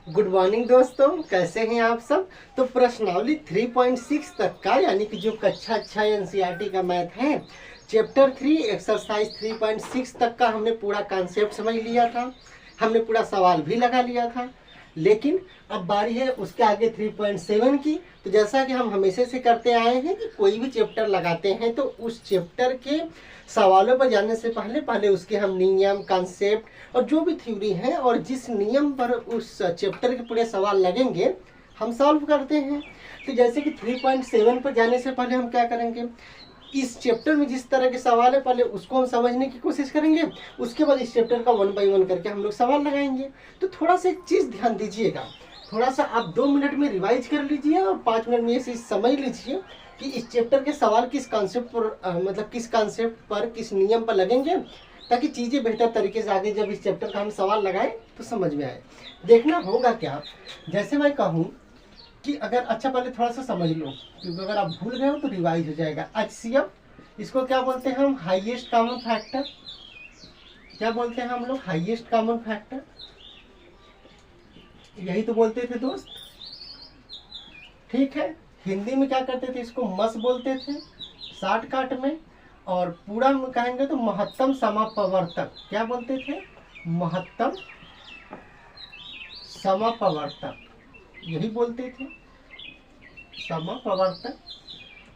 Good morning दोस्तों, कैसे हैं आप सब। तो प्रश्नावली 3.6 तक का यानी कि जो कक्षा 6 एनसीईआरटी का मैथ है, चैप्टर 3 एक्सरसाइज 3.6 तक का हमने पूरा कॉन्सेप्ट समझ लिया था। हमने पूरा सवाल भी लगा लिया था। लेकिन अब बारी है उसके आगे 3.7 की। तो जैसा कि हम हमेशा से करते आए हैं कि कोई भी चैप्टर लगाते हैं तो उस चैप्टर के सवालों पर जाने से पहले पहले उसके हम नियम, कॉन्सेप्ट और जो भी थ्योरी है और जिस नियम पर उस चैप्टर के पूरे सवाल लगेंगे हम सॉल्व करते हैं। तो जैसे कि 3.7 पर जाने से पहले हम क्या करेंगे, इस चैप्टर में जिस तरह के सवाल है पहले उसको हम समझने की कोशिश करेंगे। उसके बाद इस चैप्टर का 1 बाई 1 करके हम लोग सवाल लगाएंगे। तो थोड़ा सा एक चीज़ ध्यान दीजिएगा, थोड़ा सा आप 2 मिनट में रिवाइज कर लीजिए और 5 मिनट में ये चीज़ समझ लीजिए कि इस चैप्टर के सवाल किस कॉन्सेप्ट पर मतलब किस कॉन्सेप्ट पर, किस नियम पर लगेंगे, ताकि चीज़ें बेहतर तरीके से आगे जब इस चैप्टर का हम सवाल लगाएं तो समझ में आए। देखना होगा क्या, जैसे मैं कहूँ कि अगर अच्छा पहले थोड़ा सा समझ लो, क्योंकि अगर आप भूल गए हो तो रिवाइज हो जाएगा। HCF, इसको क्या बोलते हैं हम, हाईएस्ट कॉमन फैक्टर। क्या बोलते हैं हम लोग, हाईएस्ट कॉमन फैक्टर, यही तो बोलते थे दोस्त। ठीक है, हिंदी में क्या करते थे, इसको मस बोलते थे शॉर्टकट में, और पूरा में कहेंगे तो महत्तम समापवर्तक। क्या बोलते थे, महत्तम समापवर्तक, यही बोलते थे, समापवर्तक।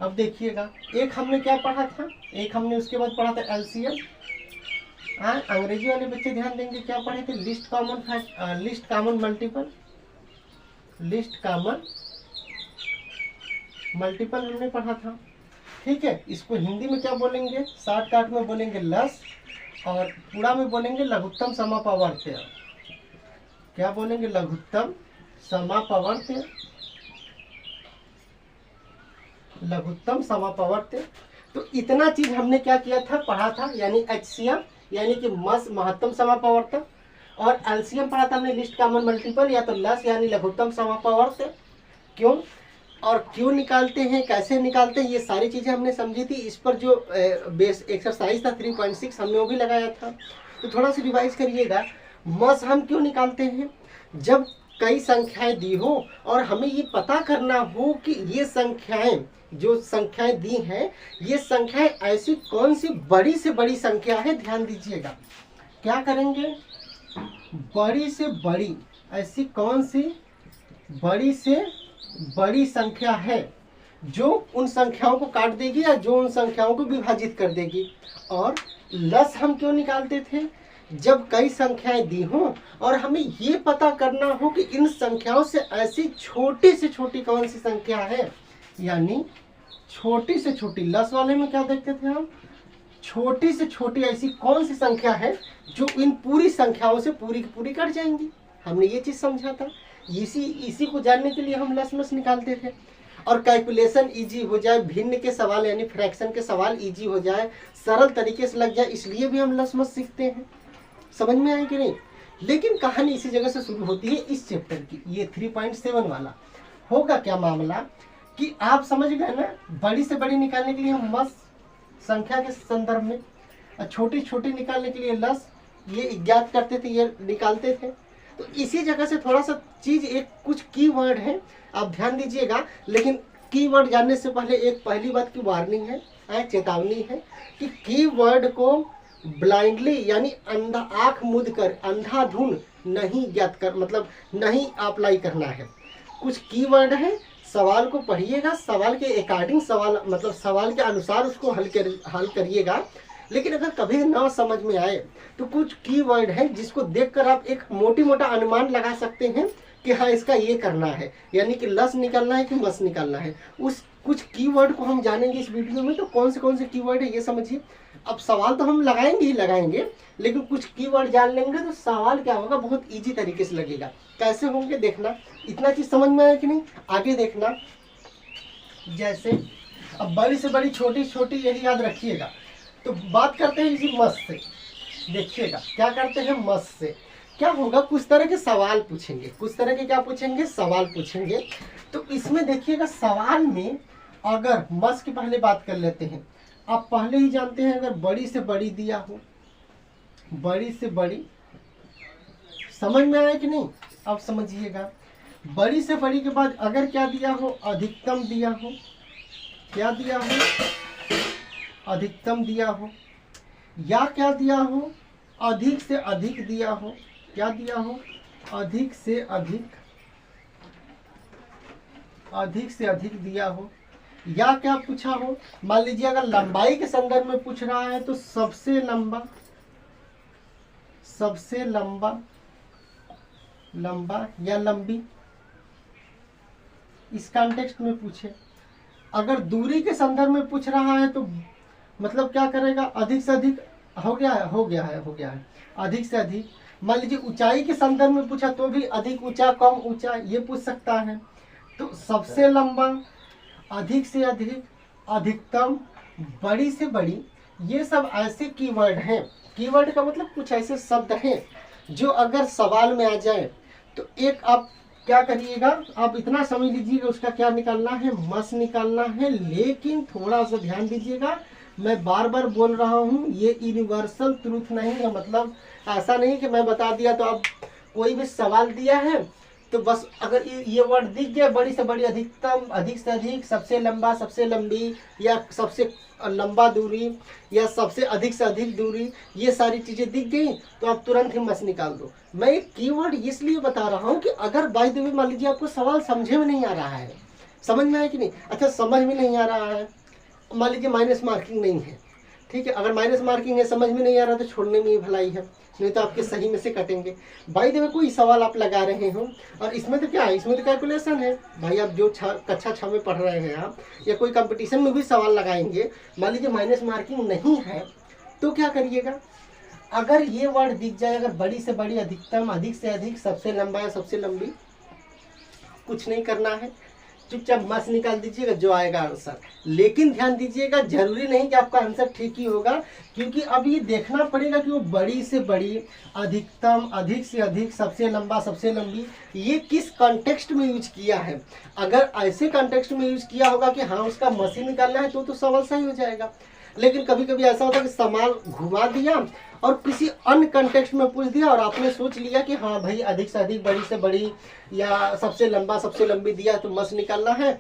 अब देखिएगा, एक हमने क्या पढ़ा था, एक हमने उसके बाद पढ़ा था LCM। अंग्रेजी वाले बच्चे ध्यान देंगे, क्या पढ़े थे, list common fact, list common multiple, list common multiple हमने पढ़ा था। ठीक है, इसको हिंदी में क्या बोलेंगे, शॉर्टकट में बोलेंगे लस, और पूरा में बोलेंगे लघुत्तम समापवर्त्य। क्या बोलेंगे, लघुत्तम समापवर्त्य, लघुत्तम समापवर्त्य। तो इतना चीज हमने क्या किया था, पढ़ा था, यानी HCF यानी कि मस महत्तम समापवर्तक, और LCM पढ़ा था हमने, लिस्ट कॉमन मल्टीपल, या तो लस यानी लघुत्तम समापवर्त्य। क्यों और क्यों निकालते हैं, कैसे निकालते हैं, ये सारी चीज़ें हमने समझी थी। इस पर जो बेस एक्सरसाइज था 3.6 हमने वो भी लगाया था। तो थोड़ा सा रिवाइज करिएगा। मस हम क्यों निकालते हैं, जब कई संख्याएं दी हो और हमें ये पता करना हो कि ये संख्याएं, जो संख्याएं दी हैं, ये संख्याएं ऐसी कौन सी बड़ी से बड़ी संख्या है। ध्यान दीजिएगा, क्या करेंगे, बड़ी से बड़ी, ऐसी कौन सी बड़ी से बड़ी संख्या है जो उन संख्याओं को काट देगी या जो उन संख्याओं को विभाजित कर देगी। और लस हम क्यों निकालते थे, जब कई संख्याएं दी हों और हमें ये पता करना हो कि इन संख्याओं से ऐसी छोटी से छोटी कौन सी संख्या है, यानी छोटी से छोटी, लस वाले में क्या देखते थे हम, छोटी से छोटी ऐसी कौन सी संख्या है जो इन पूरी संख्याओं से पूरी की पूरी कट जाएंगी। हमने ये चीज समझा था। इसी को जानने के लिए हम लसमस निकालते थे, और कैलकुलेशन इजी हो जाए, भिन्न के सवाल यानी फ्रैक्शन के सवाल इजी हो जाए, सरल तरीके से लग जाए, इसलिए भी हम लसमस सीखते हैं। समझ में आए कि नहीं। लेकिन कहानी इसी जगह से शुरू होती है, इस चैप्टर की, ये 3.7 वाला। होगा क्या मामला कि आप समझ गए ना, बड़ी से बड़ी निकालने के लिए हम मस संख्या के संदर्भ में, और छोटी छोटी निकालने के लिए लस, ये ज्ञात करते थे, ये निकालते थे। तो इसी जगह से थोड़ा सा चीज, एक कुछ कीवर्ड है, आप ध्यान दीजिएगा। लेकिन कीवर्ड जानने से पहले एक पहली बात की वार्निंग है, चेतावनी है कि कीवर्ड को ब्लाइंडली यानी अंधा, आंख मूंद कर, अंधाधुन नहीं ज्ञात कर, मतलब नहीं अप्लाई करना है। कुछ कीवर्ड है, सवाल को पढ़िएगा, सवाल के अकॉर्डिंग, सवाल मतलब सवाल के अनुसार उसको हल करिएगा। लेकिन अगर कभी ना समझ में आए तो कुछ कीवर्ड है जिसको देखकर आप एक मोटी मोटा अनुमान लगा सकते हैं कि हाँ इसका ये करना है, यानी कि लस निकालना है कि मस निकालना है। उस कुछ कीवर्ड को हम जानेंगे इस वीडियो में। तो कौन से कीवर्ड है ये समझिए। अब सवाल तो हम लगाएंगे ही लगाएंगे, लेकिन कुछ कीवर्ड जान लेंगे तो सवाल क्या होगा, बहुत इजी तरीके से लगेगा। कैसे होंगे देखना। इतना चीज समझ में आया कि नहीं, आगे देखना। जैसे अब बड़ी से बड़ी, छोटी छोटी, यही याद रखिएगा। तो बात करते हैं इसी मस से, देखिएगा क्या करते हैं मस से। क्या होगा, कुछ तरह के सवाल पूछेंगे, कुछ तरह के क्या पूछेंगे, सवाल पूछेंगे। तो इसमें देखिएगा, सवाल में अगर मस की पहले बात कर लेते हैं। आप पहले ही जानते हैं, अगर बड़ी से बड़ी दिया हो, बड़ी से बड़ी, समझ में आया कि नहीं, अब समझिएगा, बड़ी से बड़ी के बाद अगर क्या दिया हो, अधिकतम दिया हो, क्या दिया हो, अधिकतम दिया हो, या क्या दिया हो, अधिक से अधिक दिया हो, क्या दिया हो, अधिक से अधिक, अधिक से अधिक दिया हो, या क्या पूछा हो, मान लीजिए अगर लंबाई के संदर्भ में पूछ रहा है तो सबसे लंबा, सबसे लंबा, लंबा या लंबी, इस कॉन्टेक्स्ट में पूछे। अगर दूरी के संदर्भ में पूछ रहा है तो मतलब क्या करेगा, अधिक से अधिक, हो गया है, हो गया है, हो गया है, अधिक से अधिक। मान लीजिए ऊंचाई के संदर्भ में पूछा तो भी अधिक ऊंचा, कम ऊंचा, ये पूछ सकता है। तो सबसे लंबा, अधिक से अधिक, अधिकतम, बड़ी से बड़ी, ये सब ऐसे कीवर्ड हैं। कीवर्ड का मतलब कुछ ऐसे शब्द हैं जो अगर सवाल में आ जाए तो एक आप क्या करिएगा, आप इतना समझ लीजिएगा उसका क्या निकालना है, मस निकालना है। लेकिन थोड़ा सा ध्यान दीजिएगा, मैं बार बार बोल रहा हूँ, ये यूनिवर्सल ट्रूथ नहीं है। मतलब ऐसा नहीं कि मैं बता दिया तो अब कोई भी सवाल दिया है तो बस अगर ये वर्ड दिख गया, बड़ी से बड़ी, अधिकतम, अधिक से अधिक, सबसे लंबा, सबसे लंबी, या सबसे लंबा दूरी, या सबसे अधिक दूरी, ये सारी चीज़ें दिख गई तो आप तुरंत ही मस निकाल दो। मैं एक कीवर्ड इसलिए बता रहा हूँ कि अगर बाय द वे मान लीजिए आपको सवाल समझे में नहीं आ रहा है, समझ में आया कि नहीं, अच्छा समझ में नहीं आ रहा है, मान लीजिए माइनस मार्किंग नहीं है, ठीक है, अगर माइनस मार्किंग है, समझ में नहीं आ रहा तो छोड़ने में ही भलाई है, नहीं तो आपके सही में से कटेंगे। बाय द वे कोई सवाल आप लगा रहे हो और इसमें तो क्या है, इसमें तो कैलकुलेशन है भाई। आप जो कक्षा 6 में पढ़ रहे हैं आप, या कोई कंपटीशन में भी सवाल लगाएंगे, मान लीजिए माइनस मार्किंग नहीं है तो क्या करिएगा, अगर ये वर्ड दिख जाए, अगर बड़ी से बड़ी, अधिकतम, अधिक से अधिक, सबसे लंबा या सबसे लंबी, कुछ नहीं करना है, चुपचाप मस निकाल दीजिएगा, जो आएगा आंसर। लेकिन ध्यान दीजिएगा, जरूरी नहीं कि आपका आंसर ठीक ही होगा, क्योंकि अब ये देखना पड़ेगा कि वो बड़ी से बड़ी, अधिकतम, अधिक से अधिक, सबसे लंबा, सबसे लंबी, ये किस कॉन्टेक्स्ट में यूज किया है। अगर ऐसे कॉन्टेक्स्ट में यूज किया होगा कि हाँ उसका मस ही निकालना है तो सवाल सही हो जाएगा। लेकिन कभी कभी ऐसा होता है कि सवाल घुमा दिया और किसी अन्य कंटेक्स्ट में पूछ दिया और आपने सोच लिया कि हाँ भाई अधिक से अधिक, बड़ी से बड़ी, या सबसे लंबा, सबसे लंबी दिया तो मस निकालना है,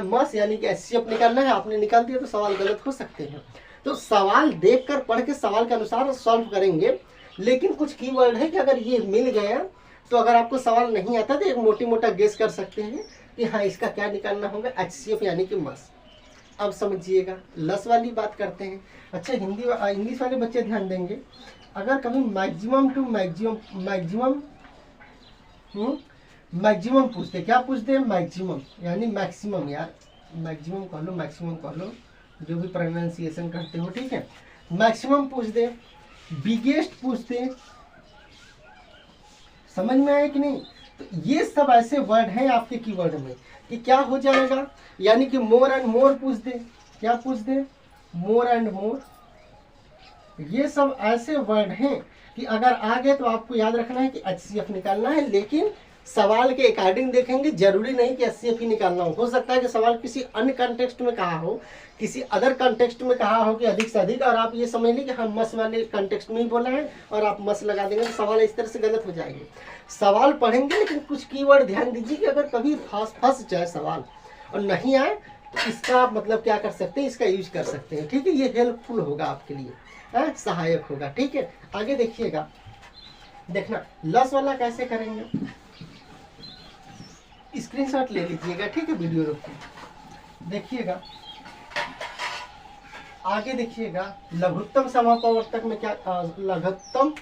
मस यानी कि एचसीएफ निकालना है, आपने निकाल दिया तो सवाल गलत हो सकते हैं। तो सवाल देखकर पढ़ के सवाल के अनुसार सॉल्व करेंगे। लेकिन कुछ कीवर्ड है कि अगर ये मिल गया तो अगर आपको सवाल नहीं आता तो एक मोटी मोटा गेस कर सकते हैं कि हाँ इसका क्या निकालना होगा, एचसीएफ यानी कि मस। अब समझिएगा, लस वाली बात करते हैं। अच्छा इंग्लिश वाले बच्चे ध्यान देंगे, अगर कभी मैक्सिमम टू मैक्सिमम पूछते, क्या पूछते हैं, मैक्सिमम यानी मैक्सिमम, यार मैक्सिमम कह लो, मैक्सिमम कह लो, जो भी प्रोनाउंसिएशन करते हो, ठीक है, मैक्सिमम पूछ दे, बिगेस्ट पूछ दे, समझ में आया कि नहीं। तो ये सब ऐसे वर्ड हैं आपके कीवर्ड में कि क्या हो जाएगा, यानी कि मोर एंड मोर पूछ दे, क्या पूछ दे, मोर एंड मोर। ये सब ऐसे वर्ड हैं कि अगर आ गए तो आपको याद रखना है कि एचसीएफ निकालना है। लेकिन सवाल के अकॉर्डिंग देखेंगे, जरूरी नहीं कि एचसीएफ ही निकालना हो सकता है कि सवाल किसी अन्य कॉन्टेक्स्ट में कहा हो, किसी अदर कॉन्टेक्स्ट में कहा हो कि अधिक से अधिक, और आप ये समझ ली कि हम मस वाले कॉन्टेक्स्ट में ही बोला है और आप मस लगा देंगे तो सवाल इस तरह से गलत हो जाएंगे। सवाल पढ़ेंगे लेकिन कुछ कीवर्ड ध्यान दीजिए कि अगर कभी फंस जाए सवाल और नहीं आए तो इसका मतलब क्या कर सकते हैं, इसका यूज कर सकते हैं, ठीक है। ये हेल्पफुल होगा आपके लिए, सहायक होगा, ठीक है। आगे देखिएगा, देखना लस वाला कैसे करेंगे, स्क्रीनशॉट ले लीजिएगा, ठीक है, वीडियो रोक के देखिएगा। आगे देखिएगा, लघुत्तम समापवर्तक में क्या, लघुत्तम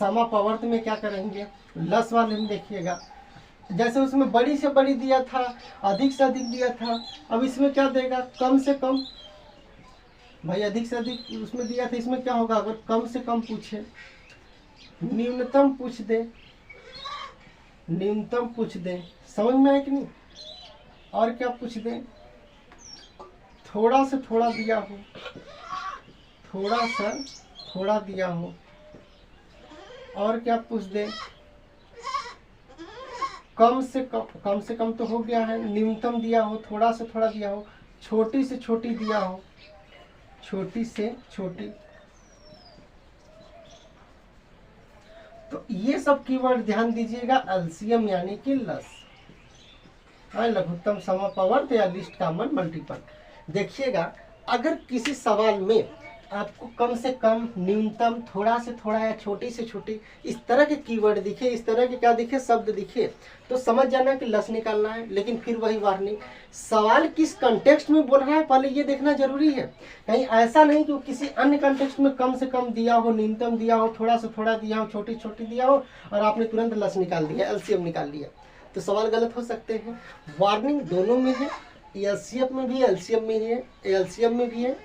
समापवर्त में क्या करेंगे, लस वाले में देखिएगा। जैसे उसमें बड़ी से बड़ी दिया था, अधिक से अधिक दिया था, अब इसमें क्या देगा, कम से कम। भाई अधिक से अधिक उसमें दिया था, इसमें क्या होगा, अगर कम से कम पूछे, न्यूनतम पूछ दे, न्यूनतम पूछ दे, समझ में आया कि नहीं। और क्या पूछ दे, थोड़ा से थोड़ा दिया हो, थोड़ा सा थोड़ा दिया हो। और क्या पूछ दे, कम से कम तो हो गया है, न्यूनतम दिया हो, थोड़ा से थोड़ा दिया हो, छोटी से छोटी दिया हो, छोटी से छोटी। तो ये सब कीवर्ड ध्यान दीजिएगा, एलसीएम यानी कि लस, लघुत्तम समापवर्त या लीस्ट कॉमन मल्टीपल। देखिएगा अगर किसी सवाल में आपको कम से कम, न्यूनतम, थोड़ा से थोड़ा या छोटी से छोटी इस तरह के कीवर्ड दिखे, इस तरह के क्या दिखे, शब्द दिखे, तो समझ जाना कि लस निकालना है। लेकिन फिर वही वार्निंग, सवाल किस कंटेक्स्ट में बोल रहा है पहले ये देखना जरूरी है। कहीं ऐसा नहीं कि वो किसी अन्य कंटेक्स्ट में कम से कम दिया हो, न्यूनतम दिया हो, थोड़ा से थोड़ा दिया हो, छोटी छोटी दिया हो और आपने तुरंत लस निकाल दिया, एलसीएम निकाल लिया, तो सवाल गलत हो सकते हैं। वार्निंग दोनों में है, एलसीएम में भी, एलसीएम में है, एलसीएम में भी है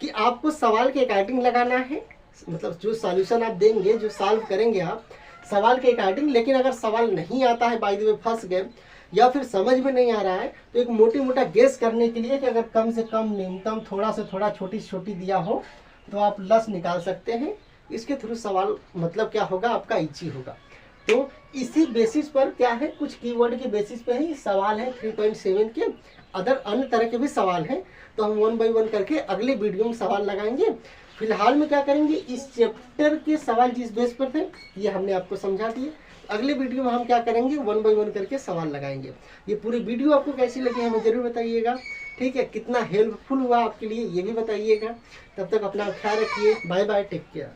कि आपको सवाल के अकॉर्डिंग लगाना है, मतलब जो सॉल्यूशन आप देंगे, जो सॉल्व करेंगे आप सवाल के अकॉर्डिंग। लेकिन अगर सवाल नहीं आता है, बाय द वे फंस गए या फिर समझ में नहीं आ रहा है, तो एक मोटी मोटा गेस करने के लिए कि अगर कम से कम, न्यूनतम, थोड़ा से थोड़ा, छोटी से छोटी दिया हो तो आप लस निकाल सकते हैं। इसके थ्रू सवाल मतलब क्या होगा, आपका इजी होगा। तो इसी बेसिस पर क्या है, कुछ कीवर्ड के बेसिस पे ही सवाल है 3.7 के, अदर अन्य तरह के भी सवाल हैं। तो हम 1 बाय 1 करके अगले वीडियो में सवाल लगाएंगे। फिलहाल में क्या करेंगे, इस चैप्टर के सवाल जिस बेस पर थे ये हमने आपको समझा दिए। अगले वीडियो में हम क्या करेंगे, 1 बाय 1 करके सवाल लगाएंगे। ये पूरी वीडियो आपको कैसी लगी हमें जरूर बताइएगा, ठीक है। कितना हेल्पफुल हुआ आपके लिए ये भी बताइएगा। तब तक अपना ख्याल रखिए, बाय बाय, टेक केयर।